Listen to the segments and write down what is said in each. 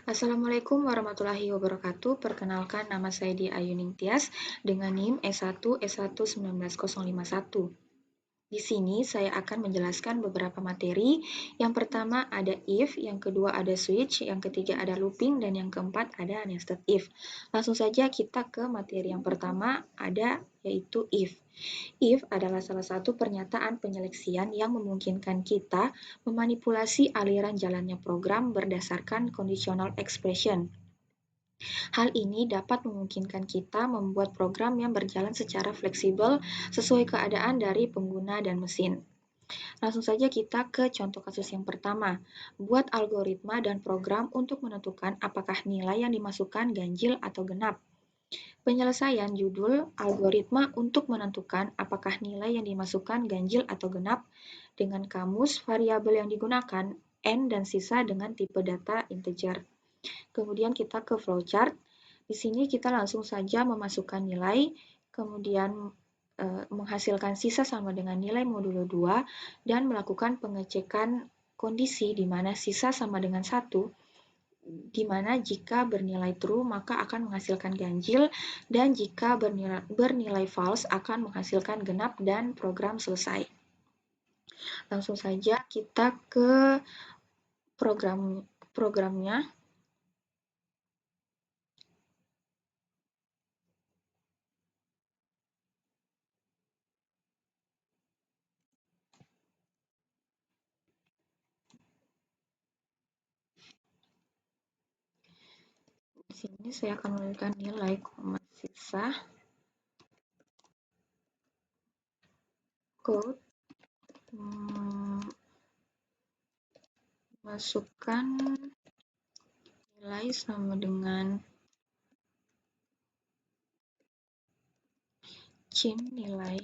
Assalamualaikum warahmatullahi wabarakatuh. Perkenalkan, nama saya Dia Ayuning Tias dengan NIM S1S11901. Di sini saya akan menjelaskan beberapa materi. Yang pertama ada if, yang kedua ada switch, yang ketiga ada looping, dan yang keempat ada nested if. Langsung saja kita ke materi yang pertama, ada yaitu if. If adalah salah satu pernyataan penyeleksian yang memungkinkan kita memanipulasi aliran jalannya program berdasarkan conditional expression. Hal ini dapat memungkinkan kita membuat program yang berjalan secara fleksibel sesuai keadaan dari pengguna dan mesin. Langsung saja kita ke contoh kasus yang pertama. Buat algoritma dan program untuk menentukan apakah nilai yang dimasukkan ganjil atau genap. Penyelesaian judul algoritma untuk menentukan apakah nilai yang dimasukkan ganjil atau genap dengan kamus variabel yang digunakan n dan sisa dengan tipe data integer. Kemudian kita ke flowchart. Di sini kita langsung saja memasukkan nilai, kemudian menghasilkan sisa sama dengan nilai modulo 2, dan melakukan pengecekan kondisi di mana sisa sama dengan 1, di mana jika bernilai true maka akan menghasilkan ganjil, dan jika bernilai false akan menghasilkan genap dan program selesai. Langsung saja kita ke programnya. Di sini saya akan menuliskan nilai, sisa, code, masukkan nilai sama dengan cin nilai,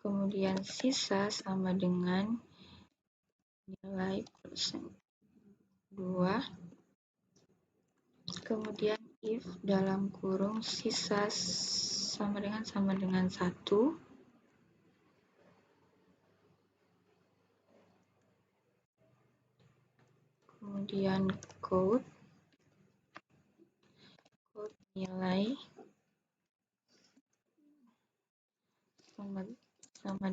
kemudian sisa sama dengan nilai persen 2, kemudian if dalam kurung sisa sama dengan 1, kemudian code nilai sama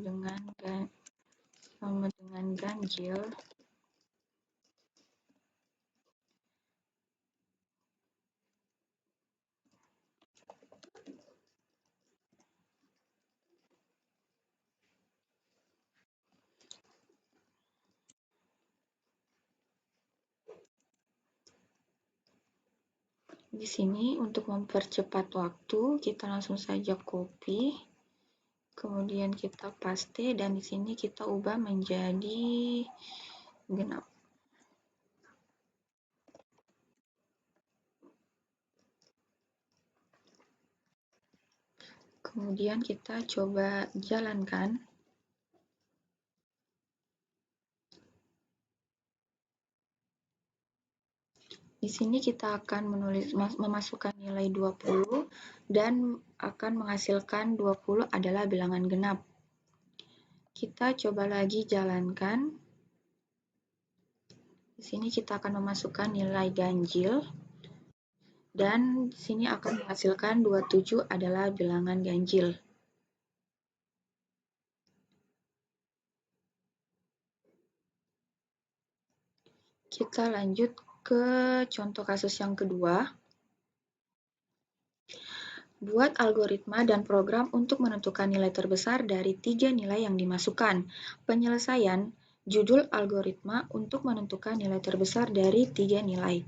dengan ganjil, di sini untuk mempercepat waktu kita langsung saja copy, kemudian kita paste, dan di sini kita ubah menjadi genap. Kemudian kita coba jalankan. Di sini kita akan memasukkan nilai 20 dan akan menghasilkan 20 adalah bilangan genap. Kita coba lagi jalankan. Di sini kita akan memasukkan nilai ganjil, dan di sini akan menghasilkan 27 adalah bilangan ganjil. Kita lanjut ke contoh kasus yang kedua. Buat algoritma dan program untuk menentukan nilai terbesar dari 3 nilai yang dimasukkan. Penyelesaian judul algoritma untuk menentukan nilai terbesar dari 3 nilai.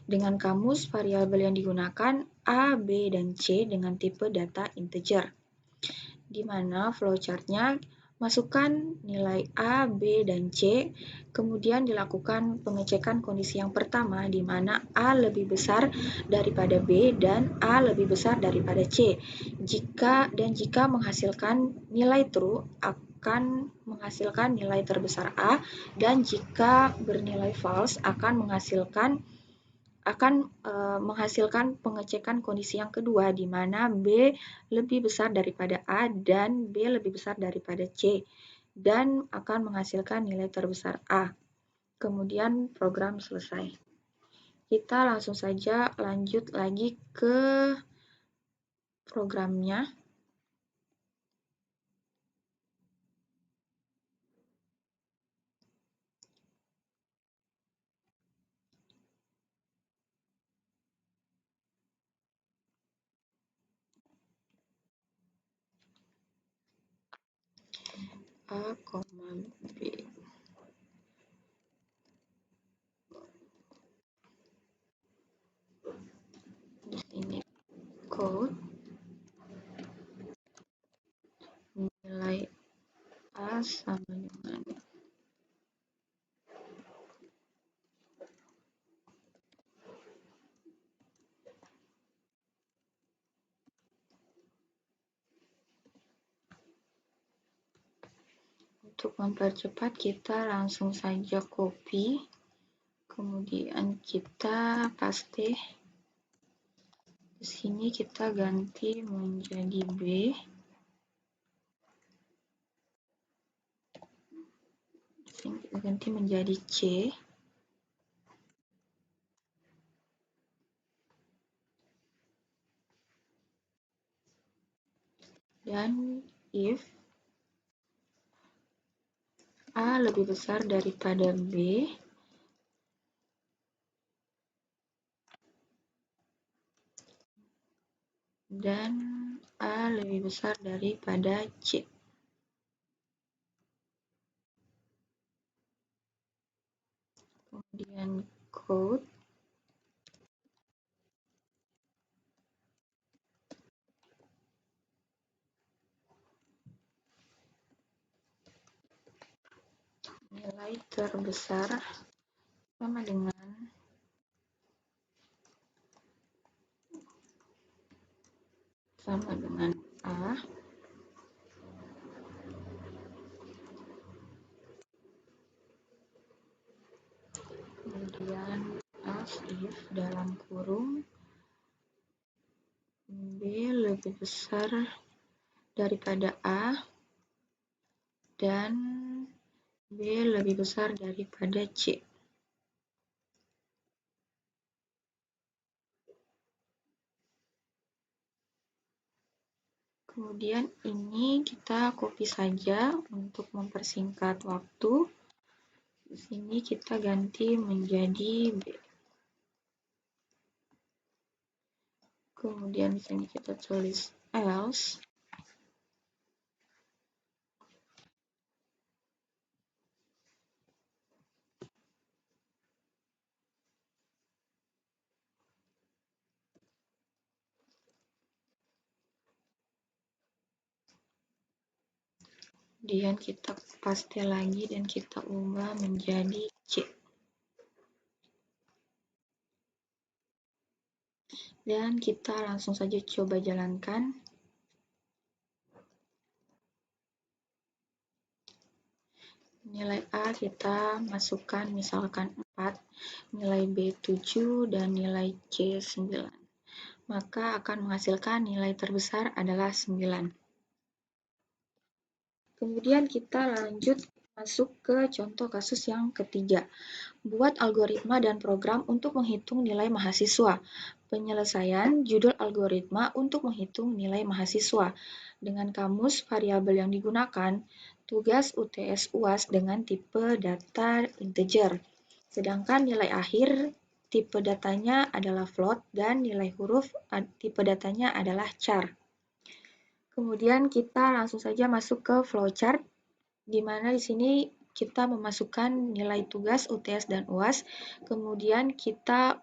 Dengan kamus variabel yang digunakan A, B, dan C dengan tipe data integer. Di mana flowchart-nya masukkan nilai A, B, dan C, kemudian dilakukan pengecekan kondisi yang pertama di mana A lebih besar daripada B dan A lebih besar daripada C. Jika menghasilkan nilai true akan menghasilkan nilai terbesar A, dan jika bernilai false akan menghasilkan pengecekan kondisi yang kedua di mana B lebih besar daripada A dan B lebih besar daripada C, dan akan menghasilkan nilai terbesar A. Kemudian program selesai. Kita langsung saja lanjut lagi ke programnya. A, B. Di sini code nilai A sama dengan untuk mempercepat kita langsung saja copy, kemudian kita paste. Di sini kita ganti menjadi B. Di sini kita ganti menjadi C. Dan if A lebih besar daripada B, dan A lebih besar daripada C. Kemudian code nilai terbesar sama dengan A, kemudian as if dalam kurung B lebih besar daripada A dan B lebih besar daripada C. Kemudian ini kita copy saja untuk mempersingkat waktu. Di sini kita ganti menjadi B. Kemudian di sini kita tulis else. Kemudian kita paste lagi dan kita ubah menjadi C. Dan kita langsung saja coba jalankan. Nilai A kita masukkan misalkan 4, nilai B 7, dan nilai C 9. Maka akan menghasilkan nilai terbesar adalah 9. Kemudian kita lanjut masuk ke contoh kasus yang ketiga. Buat algoritma dan program untuk menghitung nilai mahasiswa. Penyelesaian judul algoritma untuk menghitung nilai mahasiswa. Dengan kamus variabel yang digunakan, tugas UTS UAS dengan tipe data integer. Sedangkan nilai akhir tipe datanya adalah float dan nilai huruf tipe datanya adalah char. Kemudian kita langsung saja masuk ke flowchart, di mana di sini kita memasukkan nilai tugas UTS dan UAS, kemudian kita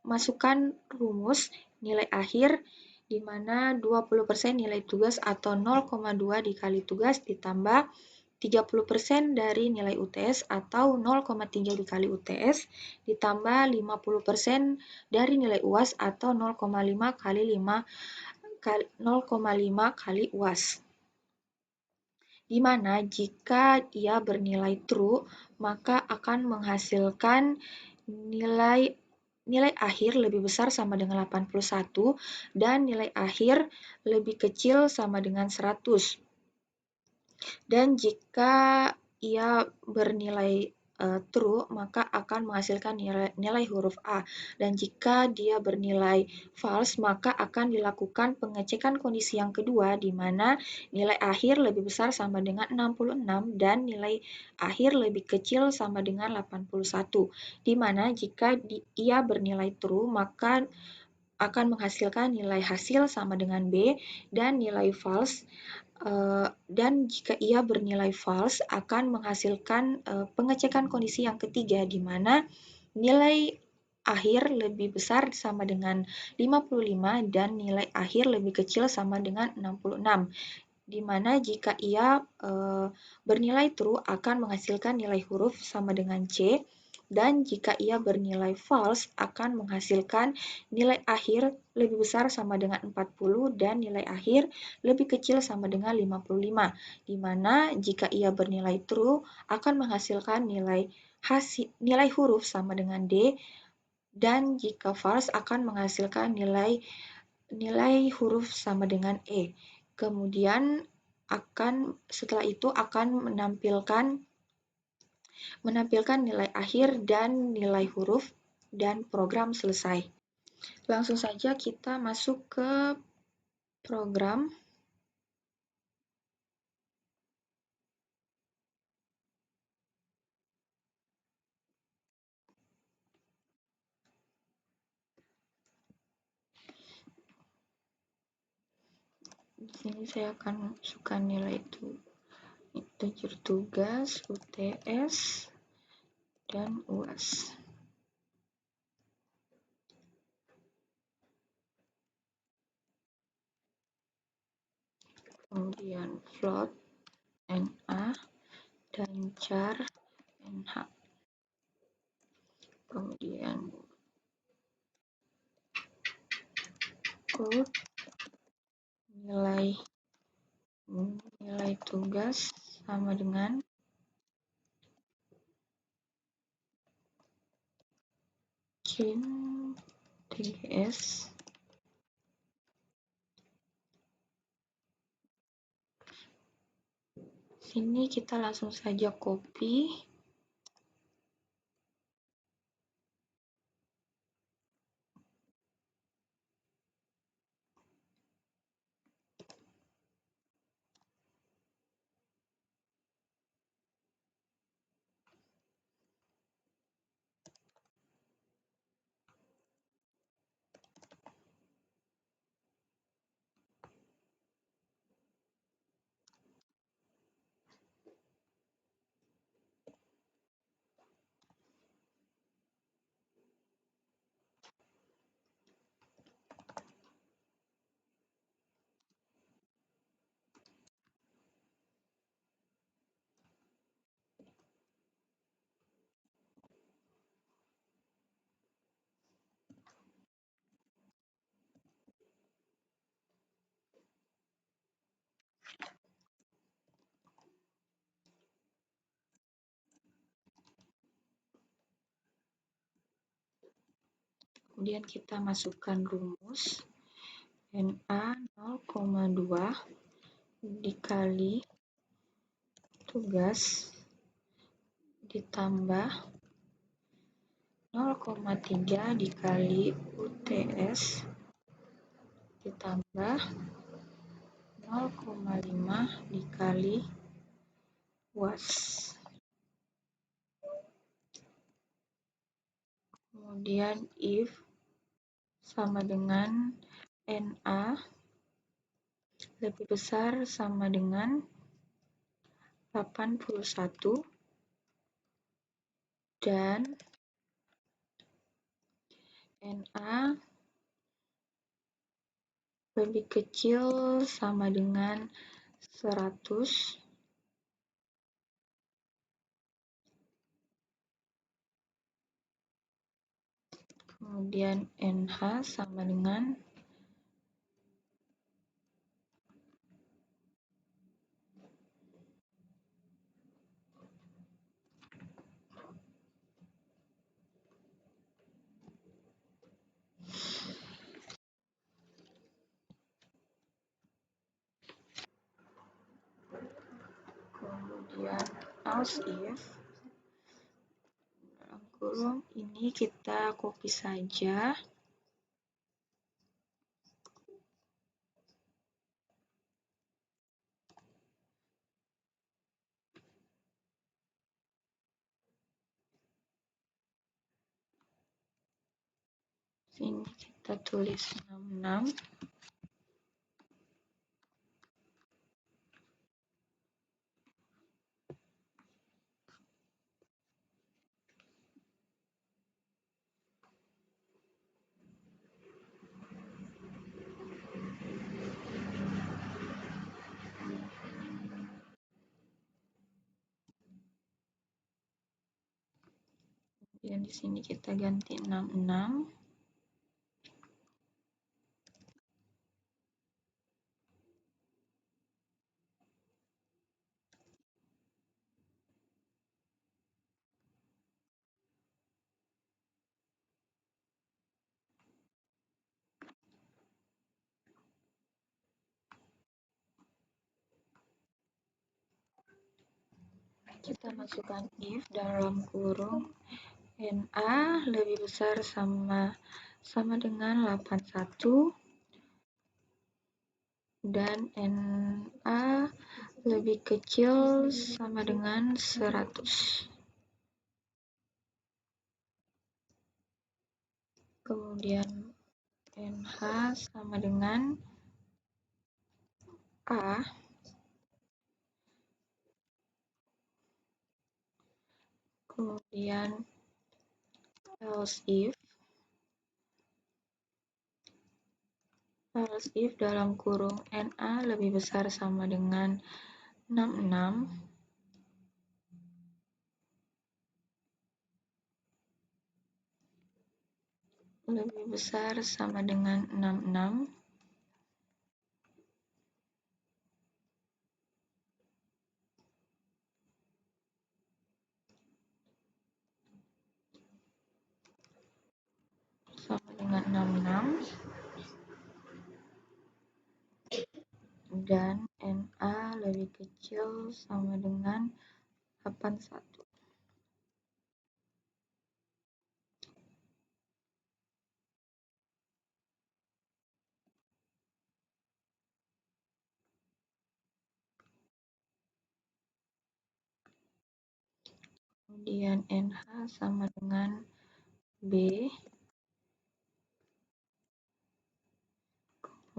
masukkan rumus nilai akhir, di mana 20% nilai tugas atau 0,2 dikali tugas ditambah 30% dari nilai UTS atau 0,3 dikali UTS ditambah 50% dari nilai UAS atau 0,5 kali 0,5 kali UAS. Di mana jika ia bernilai true, maka akan menghasilkan nilai akhir lebih besar sama dengan 81 dan nilai akhir lebih kecil sama dengan 100. Dan jika ia bernilai true, maka akan menghasilkan nilai huruf A. Dan jika dia bernilai false, maka akan dilakukan pengecekan kondisi yang kedua, di mana nilai akhir lebih besar sama dengan 66 dan nilai akhir lebih kecil sama dengan 81. Di mana jika ia bernilai true, maka akan menghasilkan nilai hasil sama dengan B, dan nilai false dan jika ia bernilai false akan menghasilkan pengecekan kondisi yang ketiga, di mana nilai akhir lebih besar sama dengan 55 dan nilai akhir lebih kecil sama dengan 66, di mana jika ia bernilai true akan menghasilkan nilai huruf sama dengan C, dan jika ia bernilai false akan menghasilkan nilai akhir lebih besar sama dengan 40 dan nilai akhir lebih kecil sama dengan 55, di mana jika ia bernilai true akan menghasilkan nilai huruf sama dengan D, dan jika false akan menghasilkan nilai huruf sama dengan E. Kemudian setelah itu akan menampilkan nilai akhir dan nilai huruf, dan program selesai. Langsung saja kita masuk ke program. Di sini saya akan masukkan nilai itu integer tugas, UTS, dan UAS. Kemudian float NA dan char NH. Kemudian code nilai tugas sama dengan kin TGS. Sini kita langsung saja copy. Kemudian kita masukkan rumus NA 0,2 dikali tugas ditambah 0,3 dikali UTS ditambah 0,5 dikali UAS. Kemudian if sama dengan NA lebih besar sama dengan 81 dan NA lebih kecil sama dengan 100, kemudian NH sama dengan kemudian else if kurung ini kita copy saja. Sini kita tulis 66. Kemudian di sini kita ganti 66. Kita masukkan if dalam kurung NA lebih besar sama dengan 81 dan NA lebih kecil sama dengan 100. Kemudian NH sama dengan A. Kemudian else if dalam kurung NA lebih besar sama dengan 66 lebih besar sama dengan 66 sama dengan 66 dan NA lebih kecil sama dengan 81. Kemudian NH sama dengan B.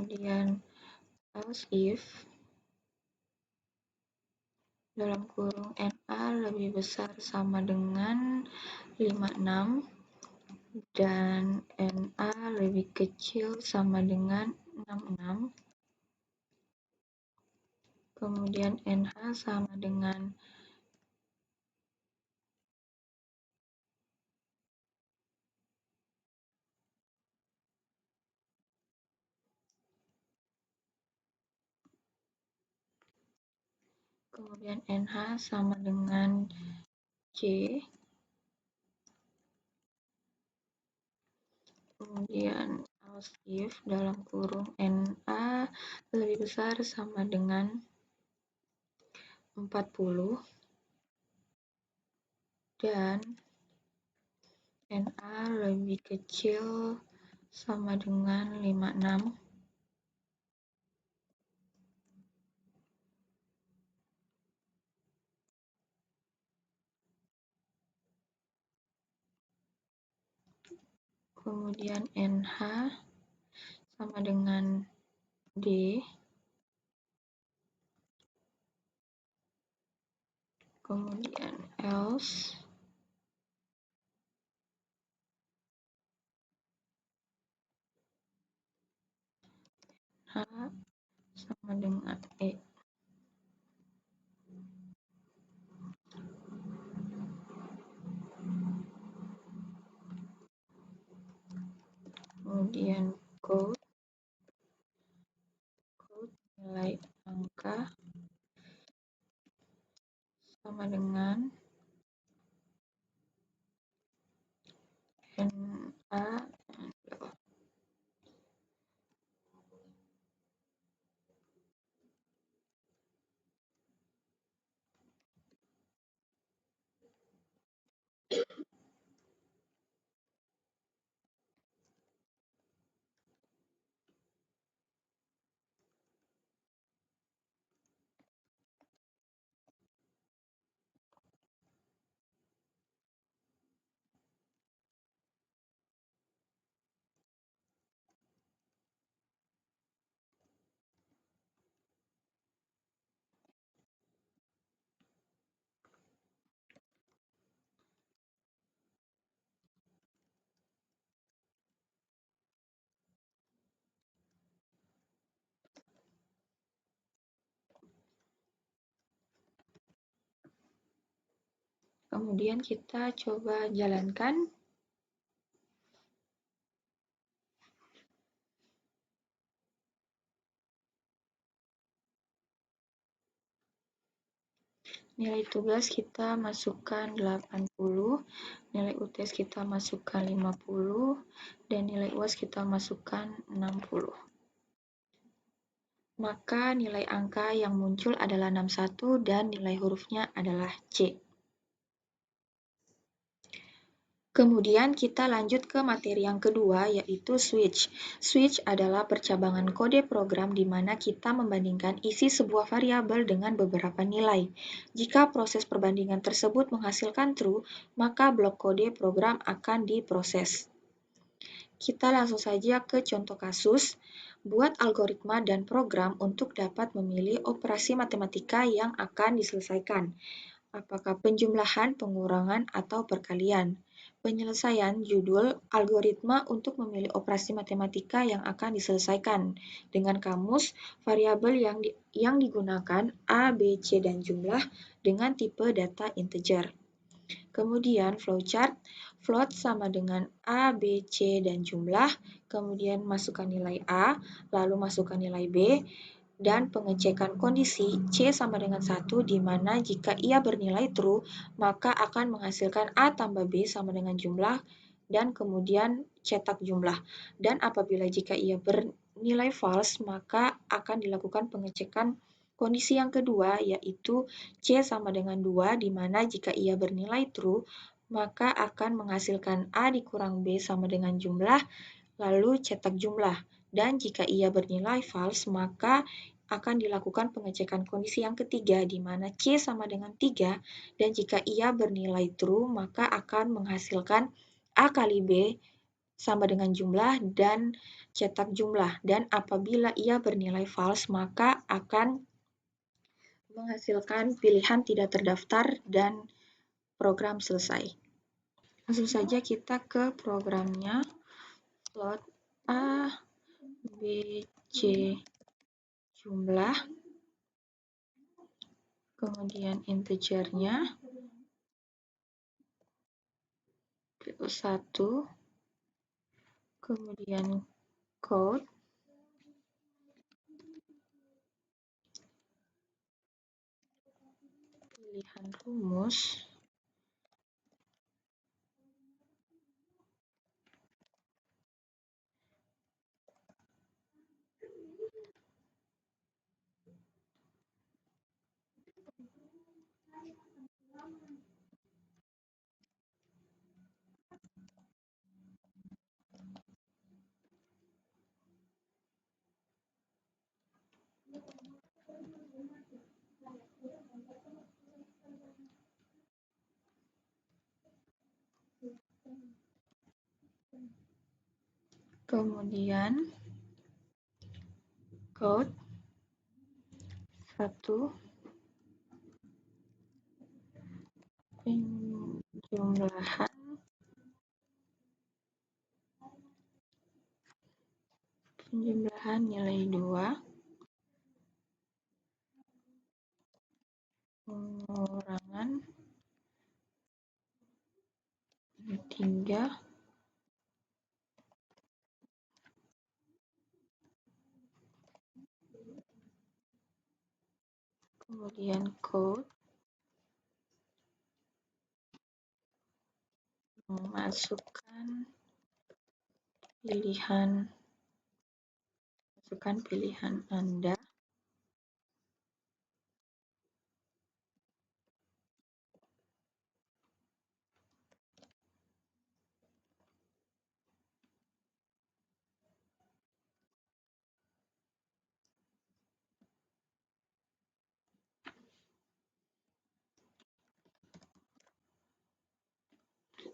Kemudian else if dalam kurung NA lebih besar sama dengan 56 dan NA lebih kecil sama dengan 66. Kemudian NH sama dengan kemudian NH sama dengan C. Kemudian else if dalam kurung NA lebih besar sama dengan 40 dan NA lebih kecil sama dengan 56. Kemudian NH sama dengan D. Kemudian else H sama dengan E. Kemudian code nilai angka sama dengan NA. Kemudian kita coba jalankan. Nilai tugas kita masukkan 80, nilai UTS kita masukkan 50, dan nilai UAS kita masukkan 60. Maka nilai angka yang muncul adalah 61 dan nilai hurufnya adalah C. Kemudian kita lanjut ke materi yang kedua, yaitu switch. Switch adalah percabangan kode program di mana kita membandingkan isi sebuah variabel dengan beberapa nilai. Jika proses perbandingan tersebut menghasilkan true, maka blok kode program akan diproses. Kita langsung saja ke contoh kasus. Buat algoritma dan program untuk dapat memilih operasi matematika yang akan diselesaikan. Apakah penjumlahan, pengurangan, atau perkalian? Penyelesaian judul algoritma untuk memilih operasi matematika yang akan diselesaikan. Dengan kamus, variabel yang digunakan A, B, C, dan jumlah dengan tipe data integer. Kemudian flowchart, float sama dengan A, B, C, dan jumlah, kemudian masukkan nilai A, lalu masukkan nilai B, dan pengecekan kondisi C sama dengan 1 di mana jika ia bernilai true, maka akan menghasilkan A tambah B sama dengan jumlah, dan kemudian cetak jumlah. Dan apabila jika ia bernilai false, maka akan dilakukan pengecekan kondisi yang kedua, yaitu C sama dengan 2, di mana jika ia bernilai true, maka akan menghasilkan A dikurang B sama dengan jumlah, lalu cetak jumlah. Dan jika ia bernilai false, maka akan dilakukan pengecekan kondisi yang ketiga, di mana C sama dengan 3, dan jika ia bernilai true, maka akan menghasilkan A kali B sama dengan jumlah dan cetak jumlah. Dan apabila ia bernilai false, maka akan menghasilkan pilihan tidak terdaftar dan program selesai. Langsung saja kita ke programnya. Float A, B, C, jumlah, kemudian integernya, 1, kemudian code, pilihan rumus, kemudian code, 1, penjumlahan, nilai 2, pengurangan 3, kemudian code, masukkan pilihan Anda,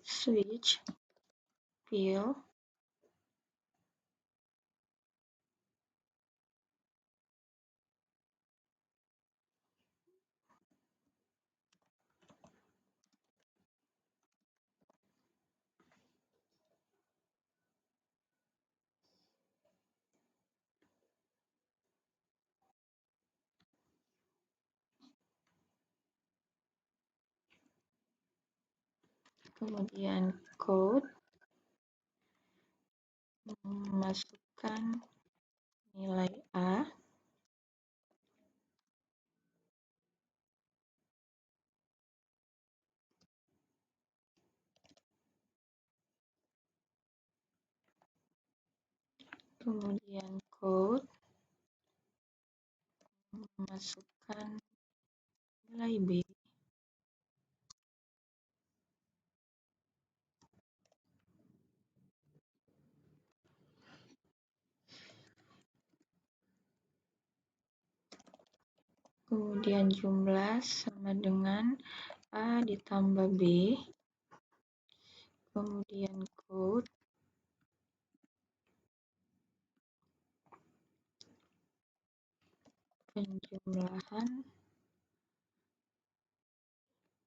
switch, fill, kemudian code, masukkan nilai A, kemudian code, masukkan nilai B, kemudian jumlah sama dengan A ditambah B, kemudian code,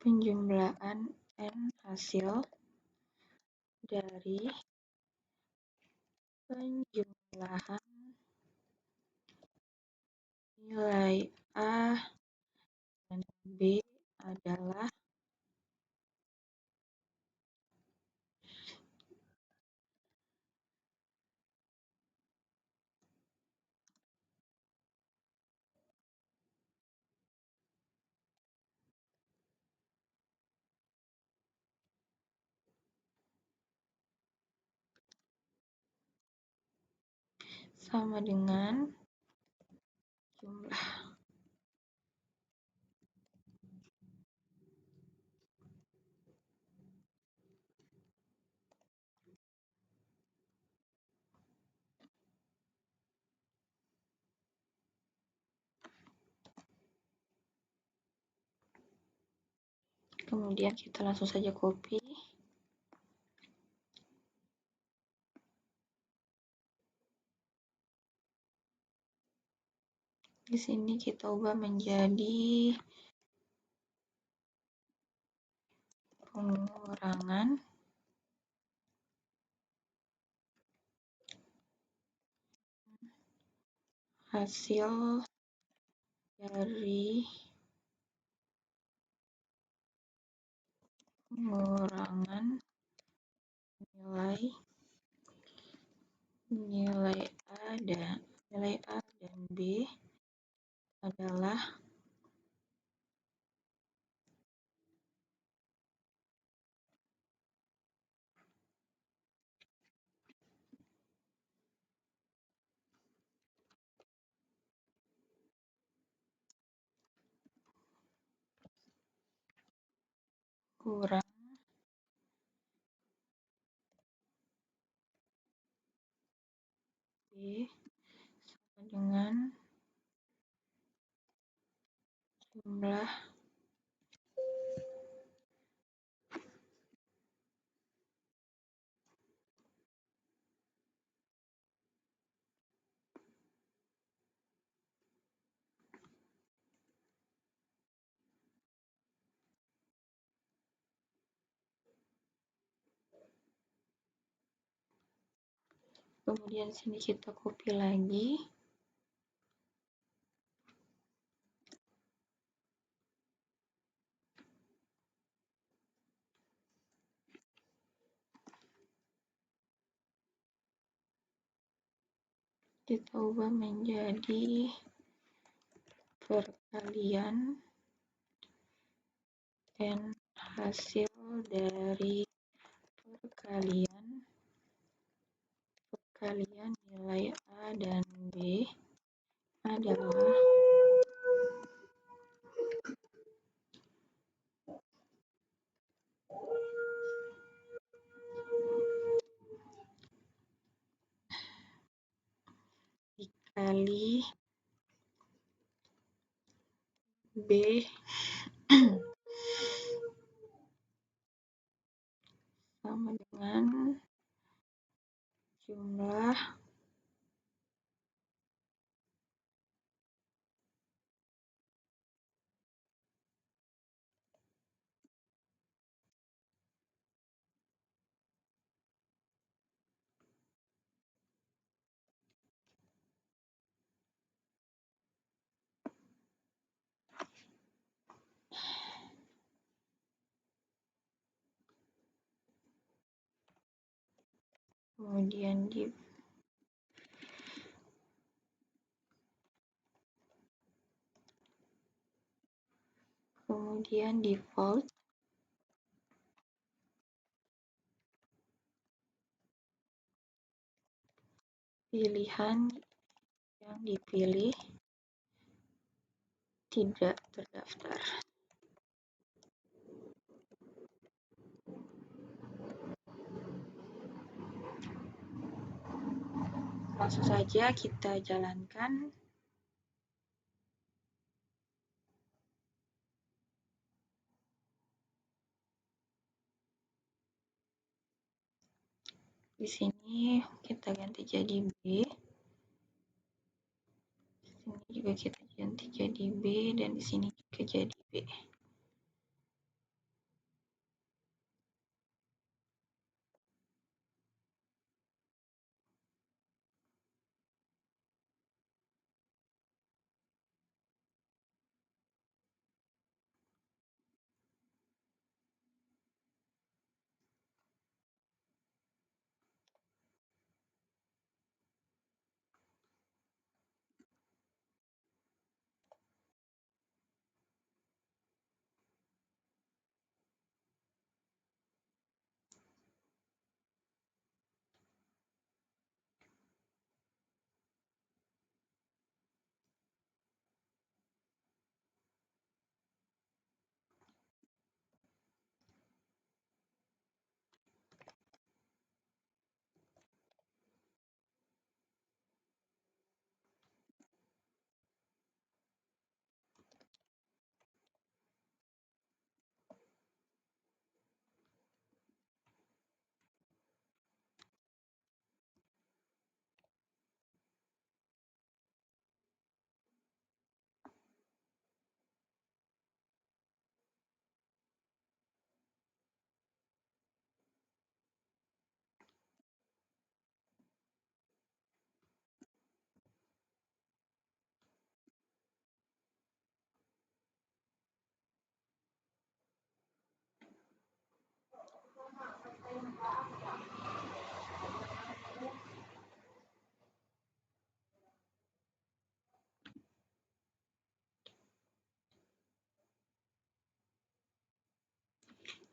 penjumlahan N hasil dari penjumlahan nilai A dan B adalah sama dengan jumlah. Kemudian kita langsung saja copy. Di sini kita ubah menjadi pengurangan hasil dari pengurangan nilai A dan B adalah kurang B sama dengan jumlah kemudian sini kita copy lagi, kita ubah menjadi perkalian N hasil dari perkalian nilai A dan B adalah dikali B sama dengan jumlah kemudian default, pilihan yang dipilih tidak terdaftar. Langsung saja kita jalankan. Di sini kita ganti jadi B. Di sini juga kita ganti jadi B, dan di sini juga jadi B.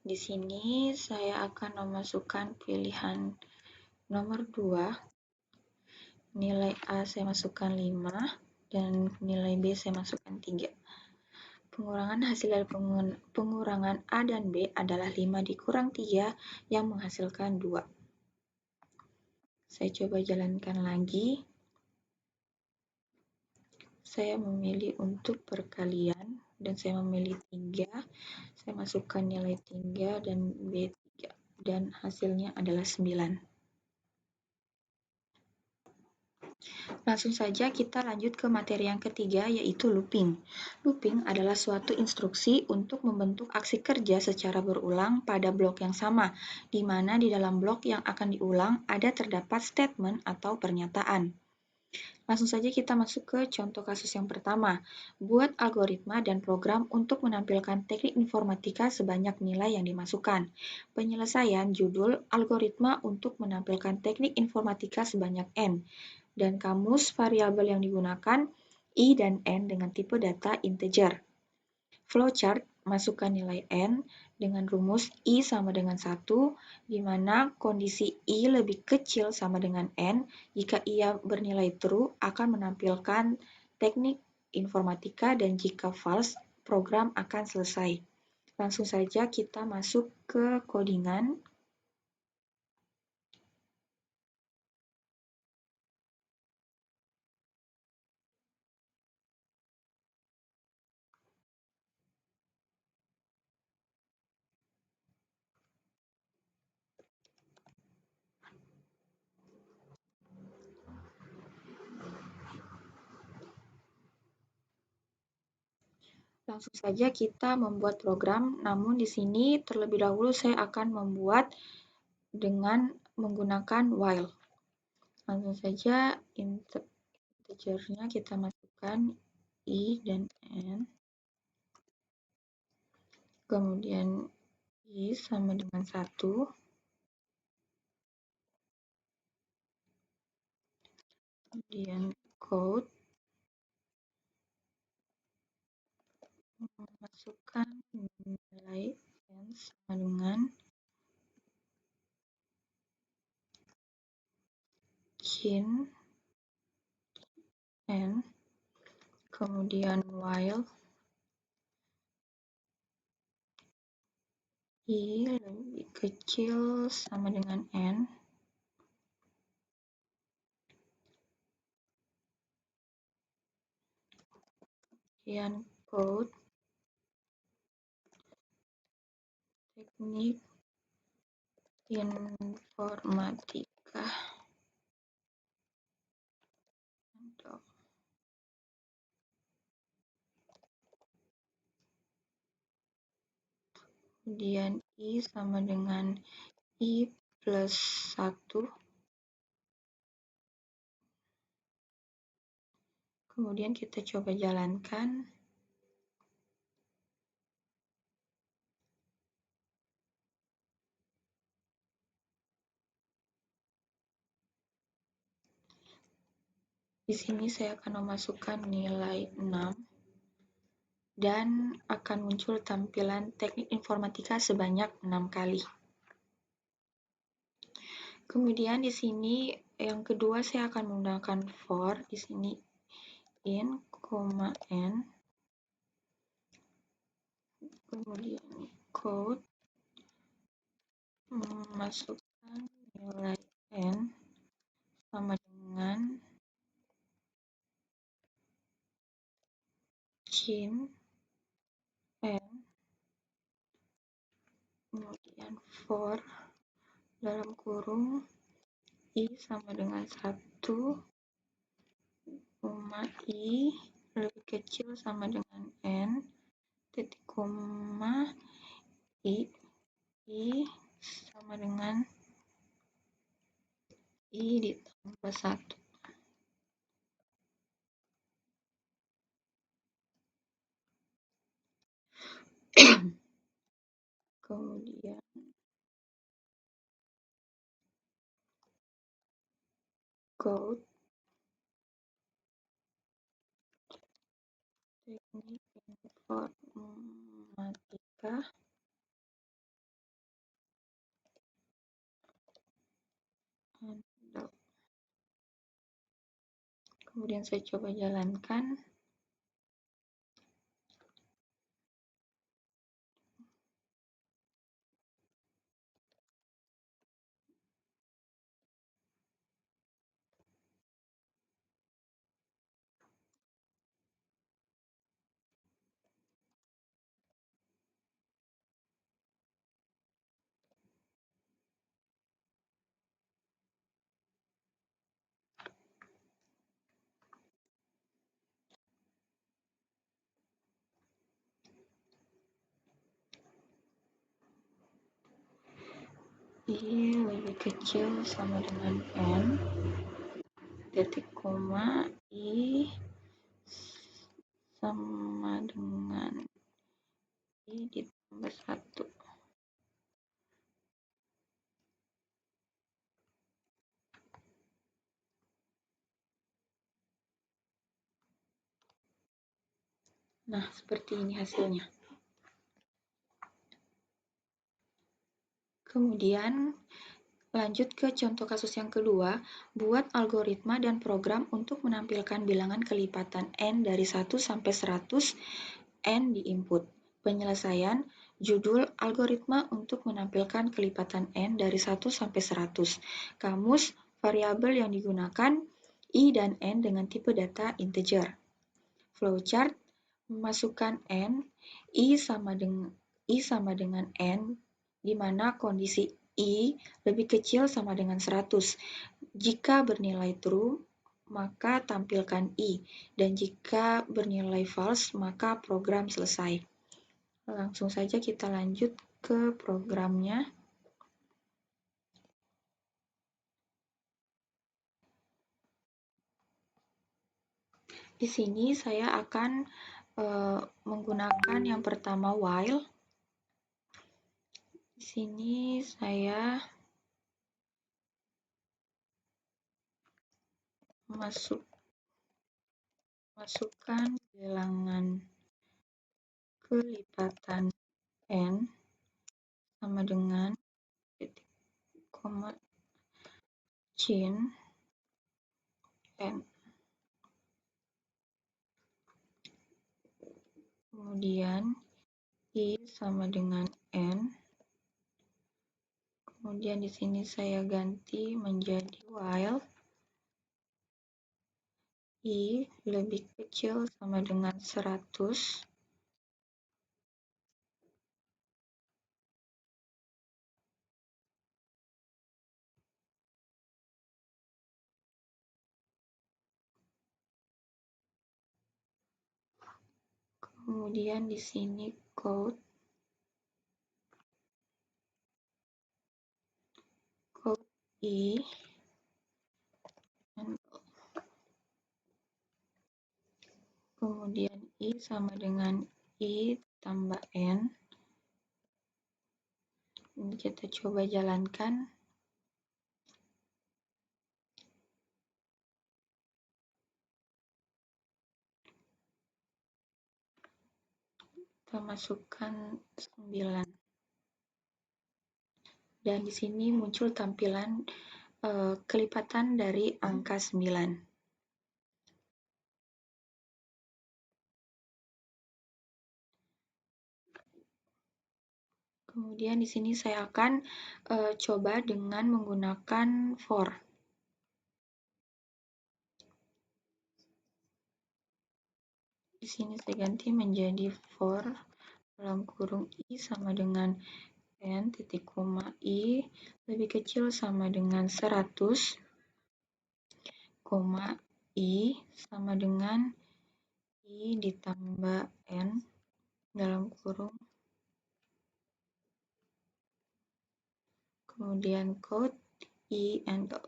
Di sini saya akan memasukkan pilihan nomor 2. Nilai A saya masukkan 5 dan nilai B saya masukkan 3. Pengurangan hasil dari pengurangan A dan B adalah 5 dikurang 3 yang menghasilkan 2. Saya coba jalankan lagi. Saya memilih untuk perkalian dan saya memilih 3. Saya masukkan nilai 3 dan B3 dan hasilnya adalah 9. Langsung saja kita lanjut ke materi yang ketiga, yaitu looping. Looping adalah suatu instruksi untuk membentuk aksi kerja secara berulang pada blok yang sama, di mana di dalam blok yang akan diulang ada terdapat statement atau pernyataan. Langsung saja kita masuk ke contoh kasus yang pertama. Buat algoritma dan program untuk menampilkan teknik informatika sebanyak nilai yang dimasukkan. Penyelesaian judul algoritma untuk menampilkan teknik informatika sebanyak N. Dan kamus variabel yang digunakan I dan N dengan tipe data integer. Flowchart, masukkan nilai N dengan rumus I sama dengan 1, di mana kondisi I lebih kecil sama dengan N. Jika ia bernilai true, akan menampilkan teknik informatika, dan jika false, program akan selesai. Langsung saja kita masuk ke codingan. Langsung saja kita membuat program, namun di sini terlebih dahulu saya akan membuat dengan menggunakan while. Langsung saja integernya kita masukkan I dan N, kemudian I sama dengan 1, kemudian code, masukkan nilai n sama dengan kin n, kemudian while i lebih kecil sama dengan n, kemudian code teknik informatika. Kemudian i sama dengan i plus 1. Kemudian kita coba jalankan. Di sini saya akan memasukkan nilai 6 dan akan muncul tampilan teknik informatika sebanyak 6 kali. Kemudian di sini yang kedua saya akan menggunakan for, di sini in, n, kemudian code, masukkan nilai n sama dengan kin n, kemudian for dalam kurung i sama dengan 1, i lebih kecil sama dengan n, titik koma, i sama dengan i ditambah 1. Kemudian code teknik informatika, kemudian saya coba jalankan. I lebih kecil sama dengan n, titik koma, i sama dengan i ditambah 1. Nah, seperti ini hasilnya. Kemudian lanjut ke contoh kasus yang kedua, buat algoritma dan program untuk menampilkan bilangan kelipatan n dari 1 sampai 100 n di input. Penyelesaian, judul algoritma untuk menampilkan kelipatan n dari 1 sampai 100. Kamus, variabel yang digunakan i dan n dengan tipe data integer. Flowchart, memasukkan n, i sama dengan n, di mana kondisi i lebih kecil sama dengan 100. Jika bernilai true, maka tampilkan i, dan jika bernilai false, maka program selesai. Langsung saja kita lanjut ke programnya. Di sini saya akan menggunakan yang pertama while. Di sini saya masukkan bilangan kelipatan n sama dengan titik koma cin n. Kemudian I sama dengan n. Kemudian di sini saya ganti menjadi while I lebih kecil sama dengan 100. Kemudian di sini code I kemudian I sama dengan I tambah N. Ini kita coba jalankan. Kita masukkan 9. Dan di sini muncul tampilan kelipatan dari angka 9. Kemudian di sini saya akan coba dengan menggunakan for. Di sini saya ganti menjadi for dalam kurung I sama dengan N titik koma I lebih kecil sama dengan 100, koma I sama dengan I ditambah N dalam kurung. Kemudian code I enter.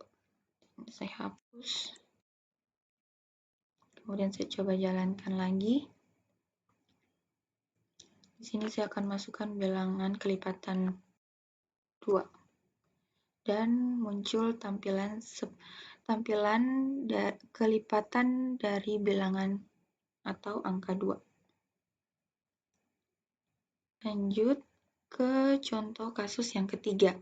Saya hapus. Kemudian saya coba jalankan lagi. Di sini saya akan masukkan bilangan kelipatan 2. Dan muncul tampilan kelipatan dari bilangan atau angka 2. Lanjut ke contoh kasus yang ketiga.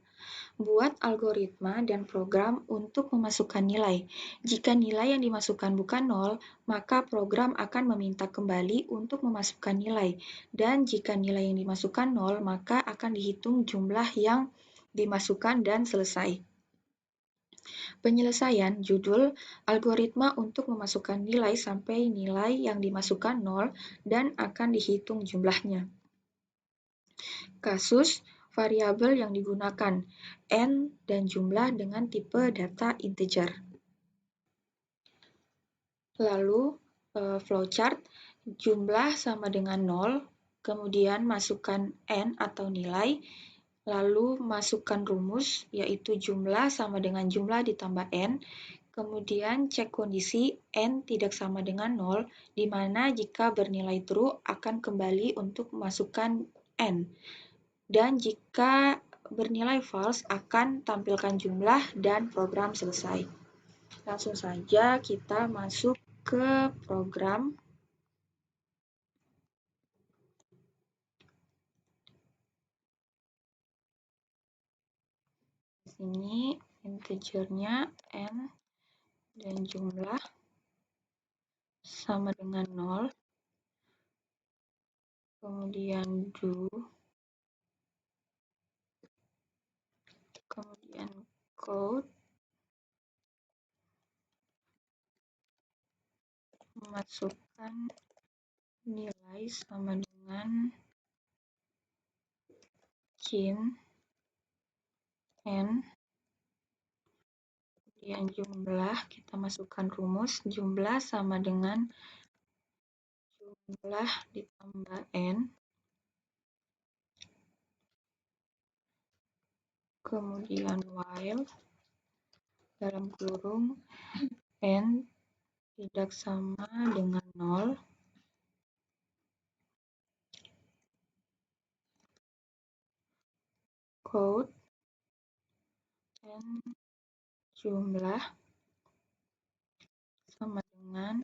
Buat algoritma dan program untuk memasukkan nilai. Jika nilai yang dimasukkan bukan 0, maka program akan meminta kembali untuk memasukkan nilai. Dan jika nilai yang dimasukkan 0, maka akan dihitung jumlah yang dimasukkan dan selesai. Penyelesaian judul algoritma untuk memasukkan nilai sampai nilai yang dimasukkan 0 dan akan dihitung jumlahnya. Kasus variabel yang digunakan n dan jumlah dengan tipe data integer. Lalu flowchart jumlah sama dengan 0, kemudian masukkan n atau nilai, lalu masukkan rumus yaitu jumlah sama dengan jumlah ditambah n, kemudian cek kondisi n tidak sama dengan 0, di mana jika bernilai true akan kembali untuk memasukkan n. Dan jika bernilai false akan tampilkan jumlah dan program selesai. Langsung saja kita masuk ke program. Di sini integernya n dan jumlah sama dengan 0. Kemudian do, kemudian code, memasukkan nilai sama dengan cin n, kemudian jumlah kita masukkan rumus jumlah sama dengan jumlah ditambah n, kemudian while dalam kurung n tidak sama dengan 0, code n jumlah dengan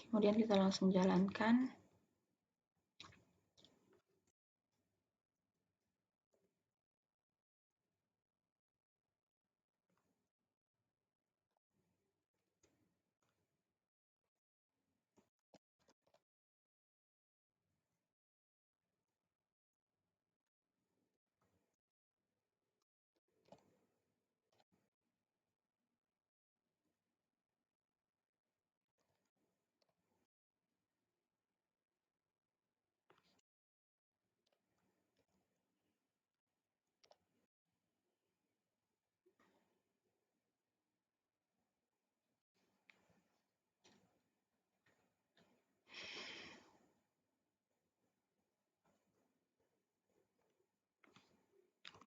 kemudian kita langsung jalankan.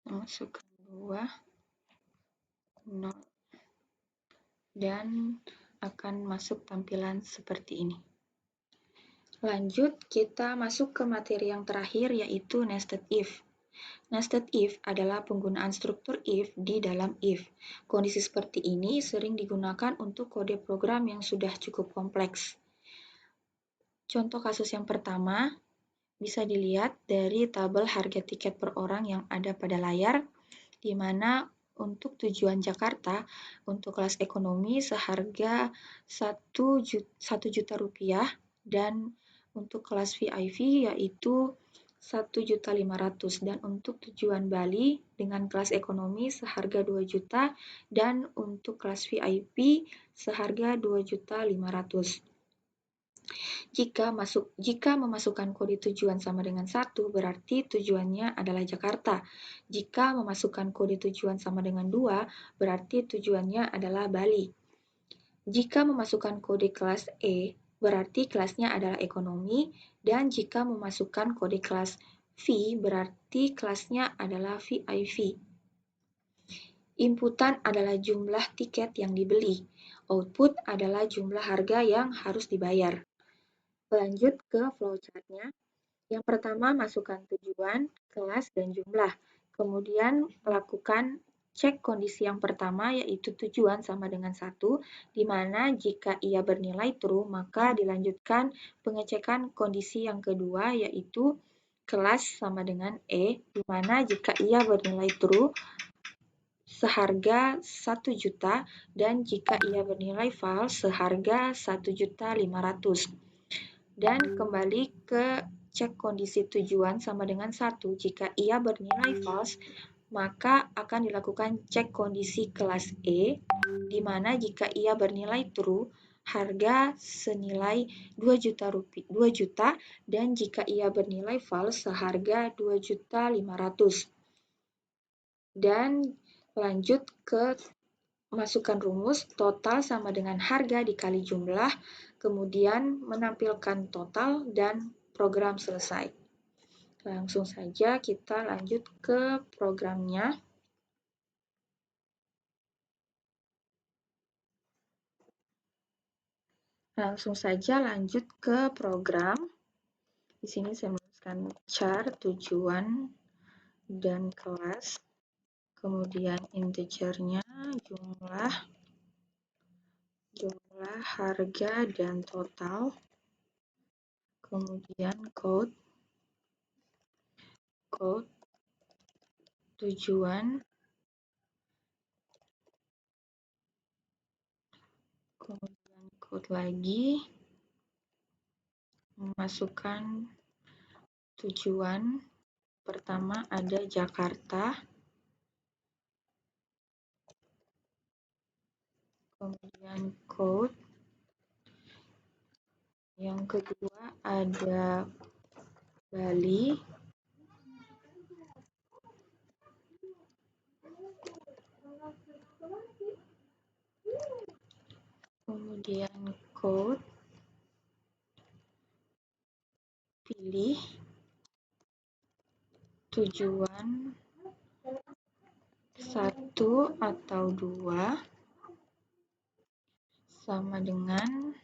Masukkan 2, 0, dan akan masuk tampilan seperti ini. Lanjut, kita masuk ke materi yang terakhir, yaitu nested if. Nested if adalah penggunaan struktur if di dalam if. Kondisi seperti ini sering digunakan untuk kode program yang sudah cukup kompleks. Contoh kasus yang pertama bisa dilihat dari tabel harga tiket per orang yang ada pada layar, di mana untuk tujuan Jakarta, untuk kelas ekonomi seharga 1 juta rupiah, dan untuk kelas VIP yaitu 1.500.000, dan untuk tujuan Bali dengan kelas ekonomi seharga 2 juta, dan untuk kelas VIP seharga 2.500.000. Jika memasukkan kode tujuan sama dengan 1, berarti tujuannya adalah Jakarta. Jika memasukkan kode tujuan sama dengan 2, berarti tujuannya adalah Bali. Jika memasukkan kode kelas E, berarti kelasnya adalah ekonomi, dan jika memasukkan kode kelas V, berarti kelasnya adalah VIP. Inputan adalah jumlah tiket yang dibeli. Output adalah jumlah harga yang harus dibayar. Lanjut ke flowchart-nya. Yang pertama, masukkan tujuan, kelas, dan jumlah. Kemudian, lakukan cek kondisi yang pertama, yaitu tujuan sama dengan 1, di mana jika ia bernilai true, maka dilanjutkan pengecekan kondisi yang kedua, yaitu kelas sama dengan E, di mana jika ia bernilai true, seharga 1 juta, dan jika ia bernilai false, seharga 1.500.000. Dan kembali ke cek kondisi tujuan sama dengan 1. Jika ia bernilai false, maka akan dilakukan cek kondisi kelas E, di mana jika ia bernilai true, harga senilai 2 juta, dan jika ia bernilai false, seharga 2.500.000. Dan lanjut ke masukkan rumus total sama dengan harga dikali jumlah, kemudian menampilkan total, dan program selesai. Langsung saja kita lanjut ke programnya. Langsung saja lanjut ke program. Di sini saya menuliskan char, tujuan, dan kelas. Kemudian integernya, jumlah, harga, dan total. Kemudian code, tujuan, kemudian code lagi, memasukkan tujuan. Pertama ada Jakarta, kemudian code. Yang kedua ada Bali, kemudian code, pilih tujuan 1 atau 2 sama dengan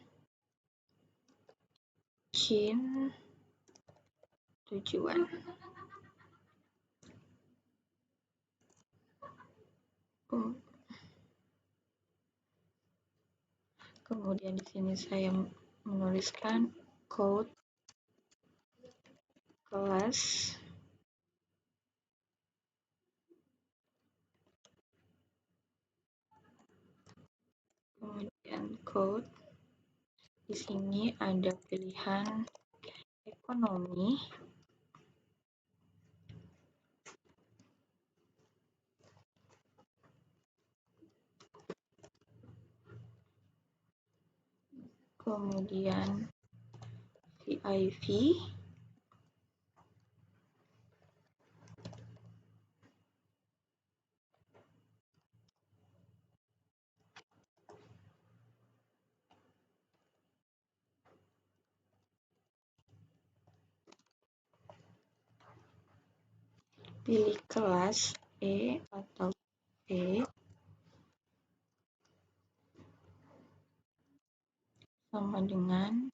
Kin tujuan. Kemudian di sini saya menuliskan code kelas, kemudian code. Di sini ada pilihan ekonomi, kemudian VIV, pilih kelas E atau E sama dengan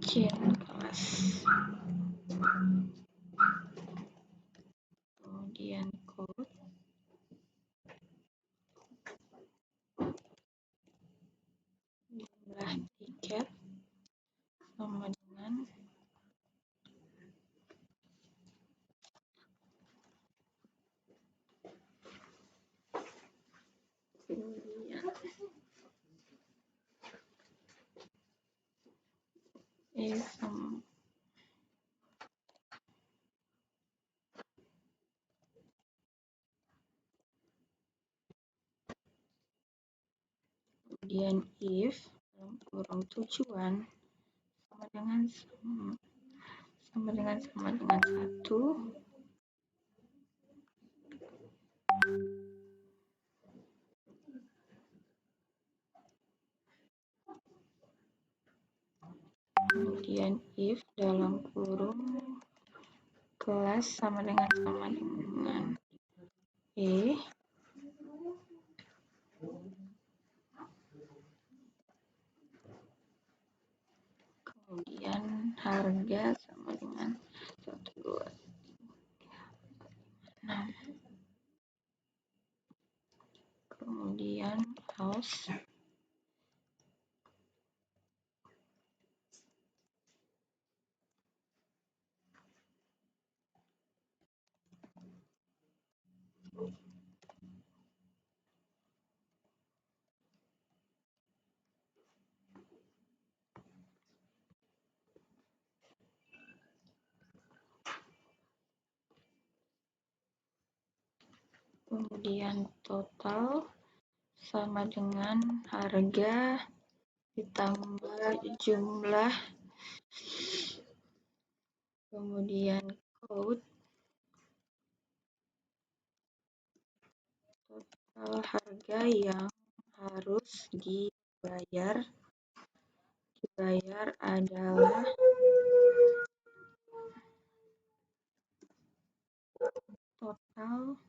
kin kelas. Kemudian code, jumlah tiket sama dengan kemudian E sama kemudian if dalam kurung tujuan sama dengan 1, kemudian if dalam kurung kelas sama dengan E, kemudian harga sama dengan 1, 2, 6, kemudian house, kemudian total sama dengan harga ditambah jumlah, kemudian code, total harga yang harus dibayar adalah total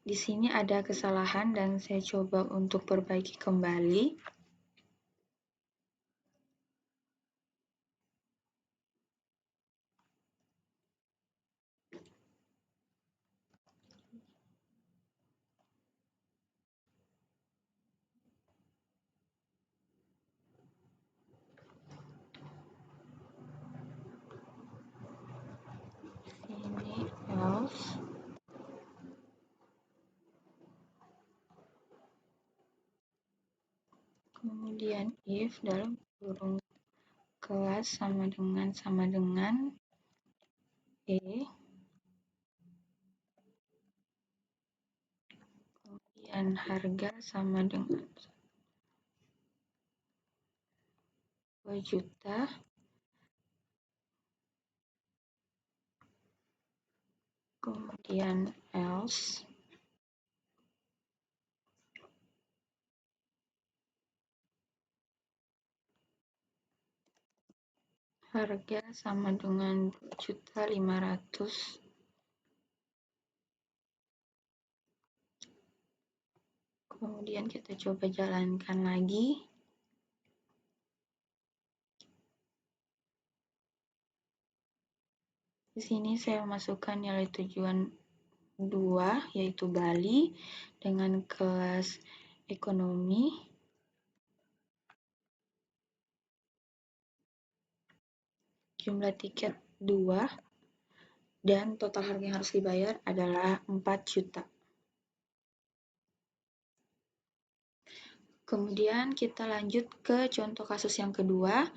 di sini ada kesalahan dan saya coba untuk perbaiki kembali. Ini else, kemudian if dalam kurung kelas sama dengan E, kemudian harga sama dengan 2 juta, kemudian else harga sama dengan 2.500.000. Kemudian kita coba jalankan lagi. Di sini saya masukkan nilai tujuan 2, yaitu Bali, dengan kelas ekonomi. Jumlah tiket 2, dan total harga yang harus dibayar adalah 4 juta. Kemudian kita lanjut ke contoh kasus yang kedua.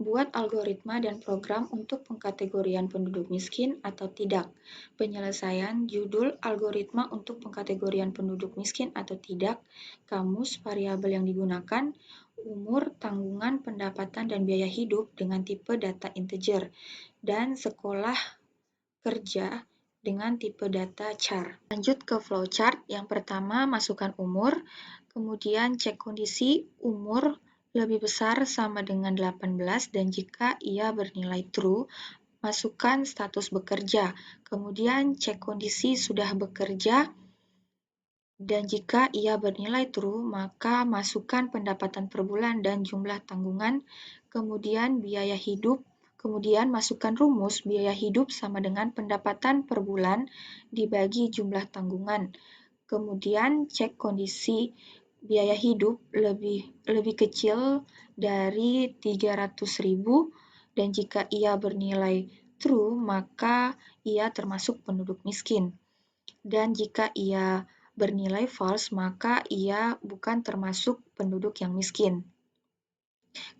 Buat algoritma dan program untuk pengkategorian penduduk miskin atau tidak. Penyelesaian judul algoritma untuk pengkategorian penduduk miskin atau tidak, kamus, variabel yang digunakan, umur, tanggungan, pendapatan, dan biaya hidup dengan tipe data integer, dan sekolah kerja dengan tipe data char. Lanjut ke flowchart. Yang pertama, masukkan umur, kemudian cek kondisi umur lebih besar sama dengan 18 dan jika ia bernilai true, masukkan status bekerja. Kemudian cek kondisi sudah bekerja dan jika ia bernilai true, maka masukkan pendapatan per bulan dan jumlah tanggungan, kemudian biaya hidup, kemudian masukkan rumus biaya hidup sama dengan pendapatan per bulan dibagi jumlah tanggungan. Kemudian cek kondisi biaya hidup lebih kecil dari 300.000 dan jika ia bernilai true, maka ia termasuk penduduk miskin. Dan jika ia bernilai false, maka ia bukan termasuk penduduk yang miskin.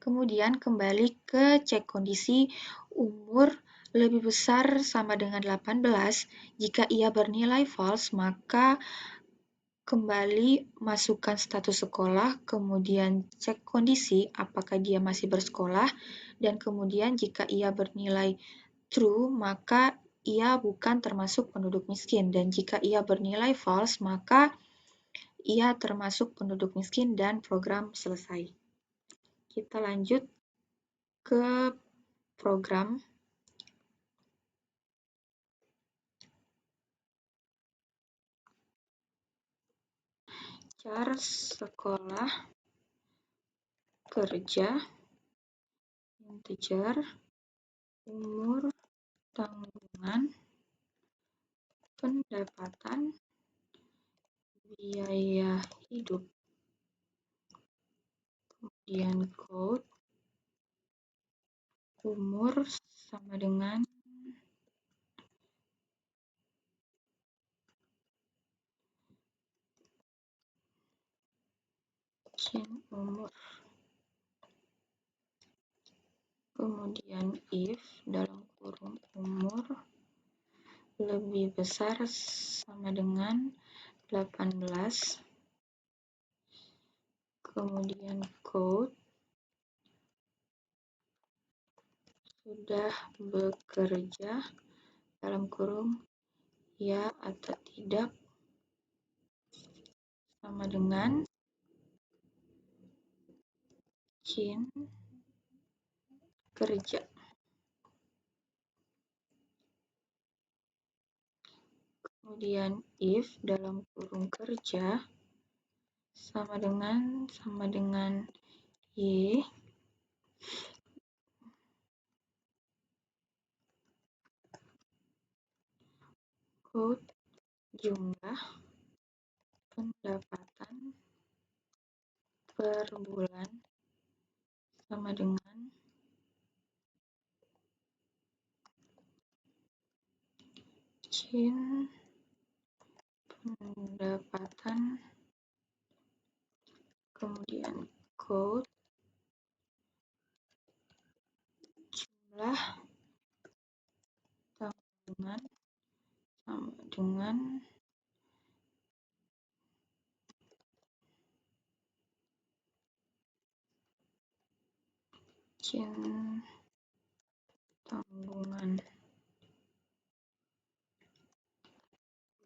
Kemudian kembali ke cek kondisi umur lebih besar sama dengan 18. Jika ia bernilai false, maka kembali masukkan status sekolah, kemudian cek kondisi apakah dia masih bersekolah, dan kemudian jika ia bernilai true, maka ia bukan termasuk penduduk miskin, dan jika ia bernilai false, maka ia termasuk penduduk miskin dan program selesai. Kita lanjut ke program. Char sekolah kerja integer umur tanggungan pendapatan biaya hidup. Kemudian code umur sama dengan umur. Kemudian if dalam kurung umur lebih besar sama dengan 18. Kemudian code sudah bekerja dalam kurung ya atau tidak sama dengan kerja. Kemudian if dalam kurung kerja sama dengan y code jumlah pendapatan per bulan sama dengan pendapatan, kemudian code jumlah tanggungan sama dengan tanggungan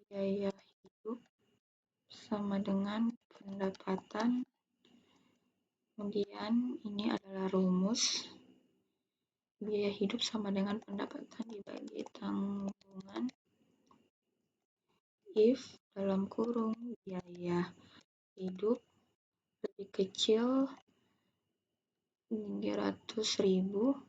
biaya dengan pendapatan. Kemudian ini adalah rumus. Biaya hidup sama dengan pendapatan dibagi tanggungan. If dalam kurung biaya hidup lebih kecil 300.000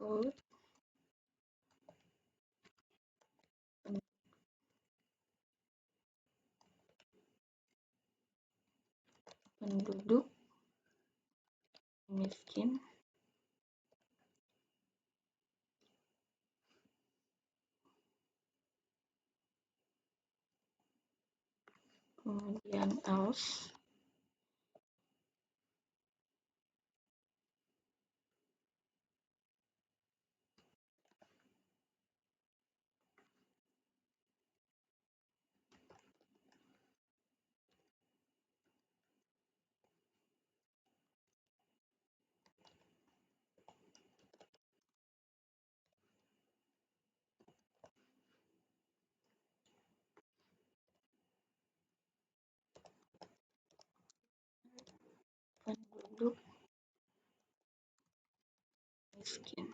quote penduduk miskin kemudian else penduduk miskin.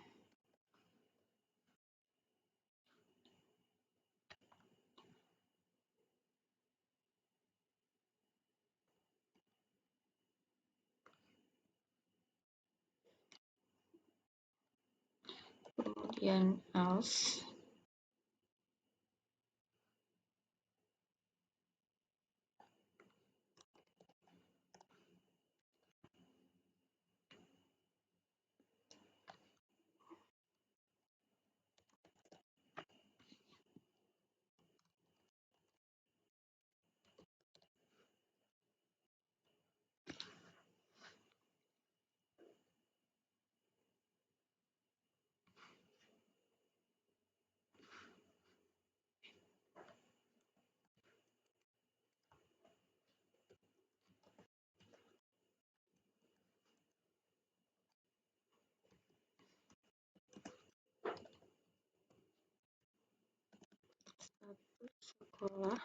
Kemudian else status sekolah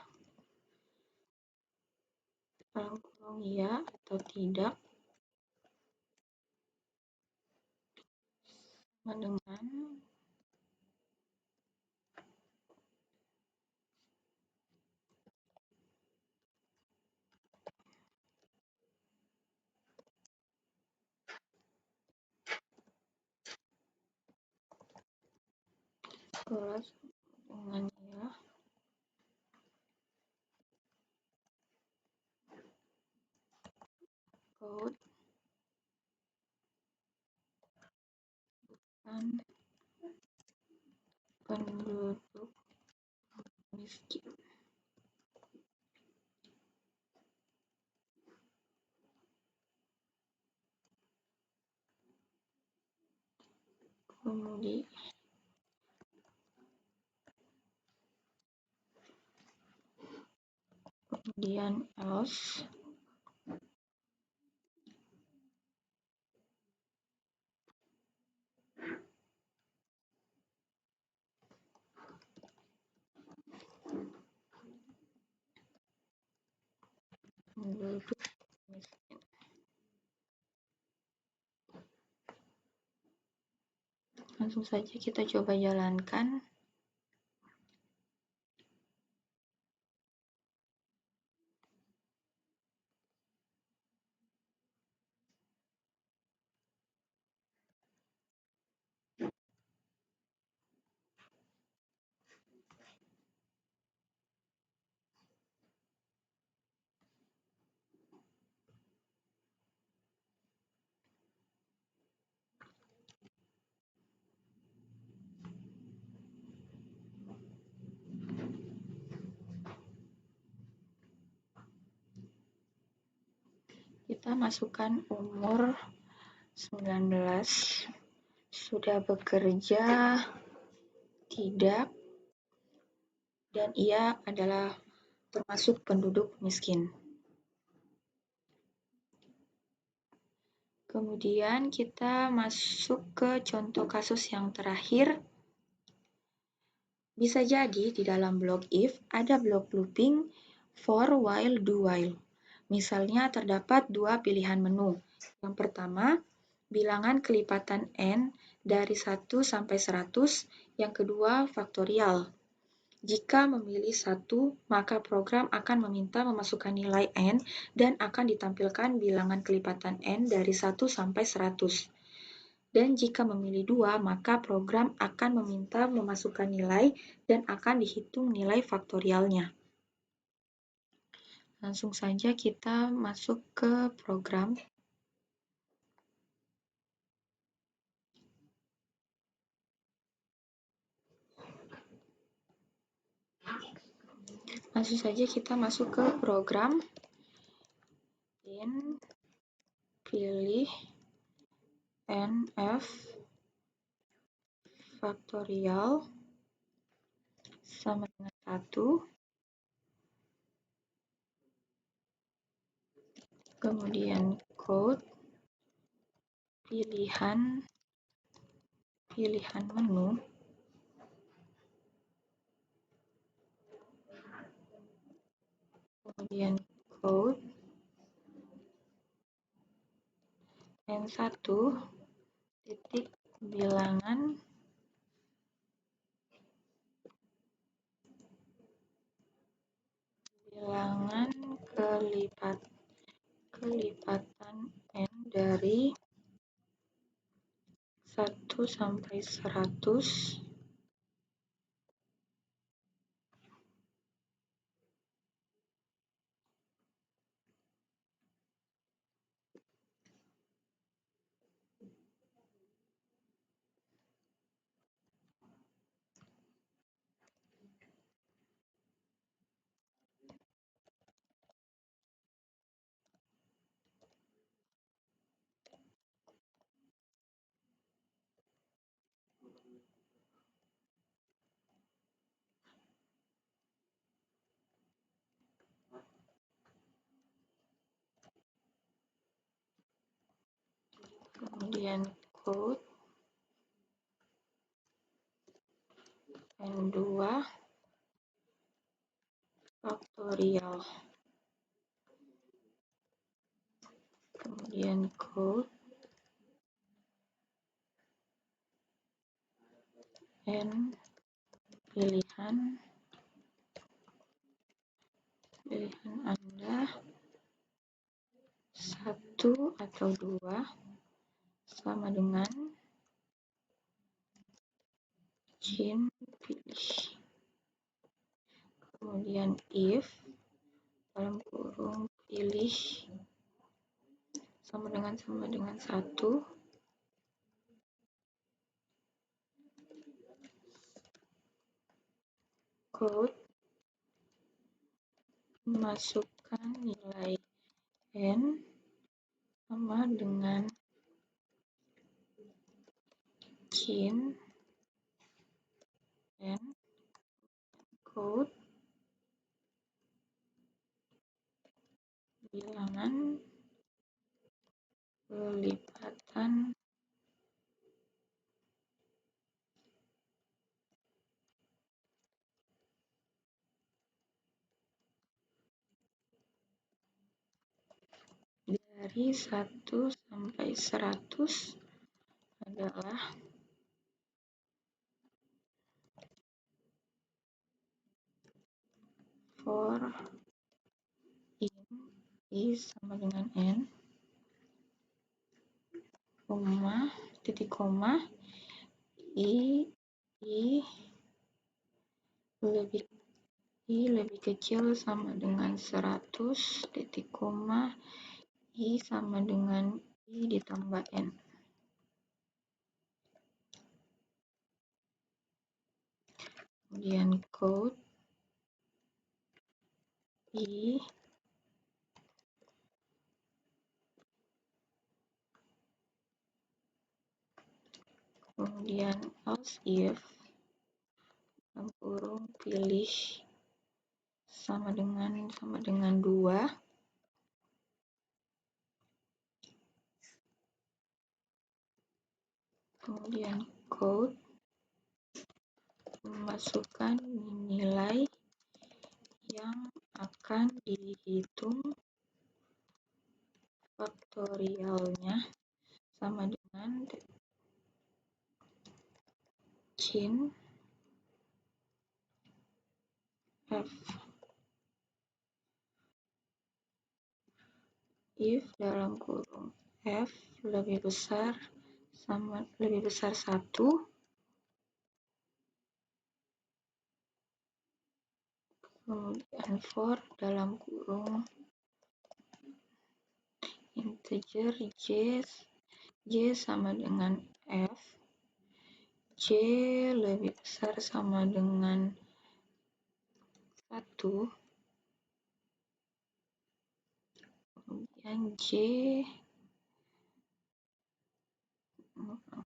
dalam kurung ya atau tidak sama dengan sekolah dengan ya quote dan penduduk miskin. Kemudian else penduduk miskin. Langsung saja kita coba jalankan. Kita masukkan umur 19, sudah bekerja, tidak, dan ia adalah termasuk penduduk miskin. Kemudian kita masuk ke contoh kasus yang terakhir. Bisa jadi di dalam blok if ada blok looping for, while, do while. Misalnya terdapat dua pilihan menu. Yang pertama, bilangan kelipatan n dari 1 sampai 100, yang kedua faktorial. Jika memilih satu, maka program akan meminta memasukkan nilai n dan akan ditampilkan bilangan kelipatan n dari 1 sampai 100. Dan jika memilih dua, maka program akan meminta memasukkan nilai dan akan dihitung nilai faktorialnya. Langsung saja kita masuk ke program. Langsung saja kita masuk ke program. Pilih nf faktorial sama dengan 1. Kemudian code pilihan menu, kemudian code n1 titik bilangan kelipatan n dari 1 sampai 100 kemudian code n2 faktorial, kemudian code n pilihan Anda 1 atau 2 sama dengan Jin pilih. Kemudian if dalam kurung pilih sama dengan 1, code masukkan nilai n sama dengan Jin n, code bilangan kelipatan dari 1 sampai 100 adalah for in i sama dengan n, titik koma, i lebih kecil sama dengan 100, titik koma, i sama dengan i ditambah n. Kemudian code i kemudian else if dalam kurung pilih sama dengan 2, kemudian code memasukkan nilai yang akan dihitung faktorialnya sama dengan cin f. If dalam kurung f lebih besar 1, kemudian for dalam kurung integer j sama dengan f, j lebih besar sama dengan 1, kemudian j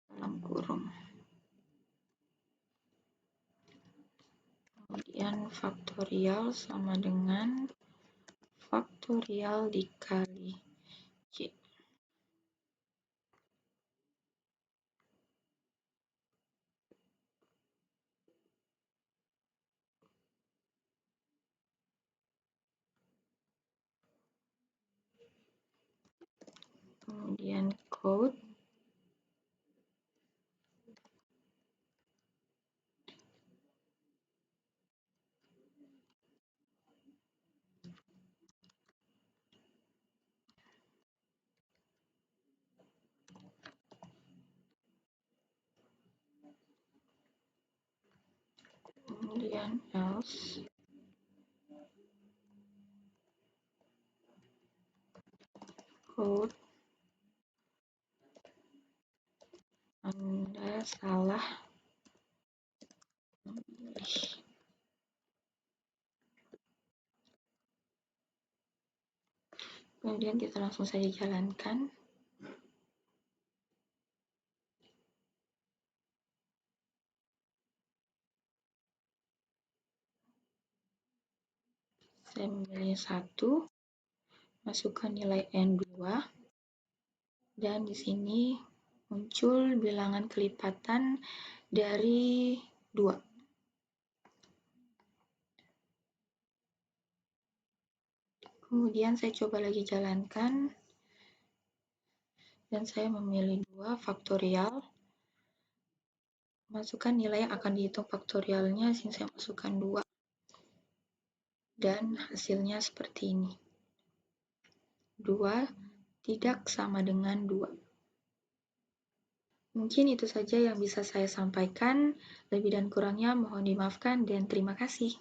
dalam kurung, kemudian faktorial sama dengan faktorial dikali j. Kemudian code kemudian else code Anda salah memilih. Kemudian kita langsung saja jalankan. Saya memilih 1, masukkan nilai N2, dan di sini muncul bilangan kelipatan dari 2. Kemudian saya coba lagi jalankan, dan saya memilih 2 faktorial. Masukkan nilai yang akan dihitung faktorialnya, sini saya masukkan 2. Dan hasilnya seperti ini. 2 tidak sama dengan 2. Mungkin itu saja yang bisa saya sampaikan. Lebih dan kurangnya mohon dimaafkan dan terima kasih.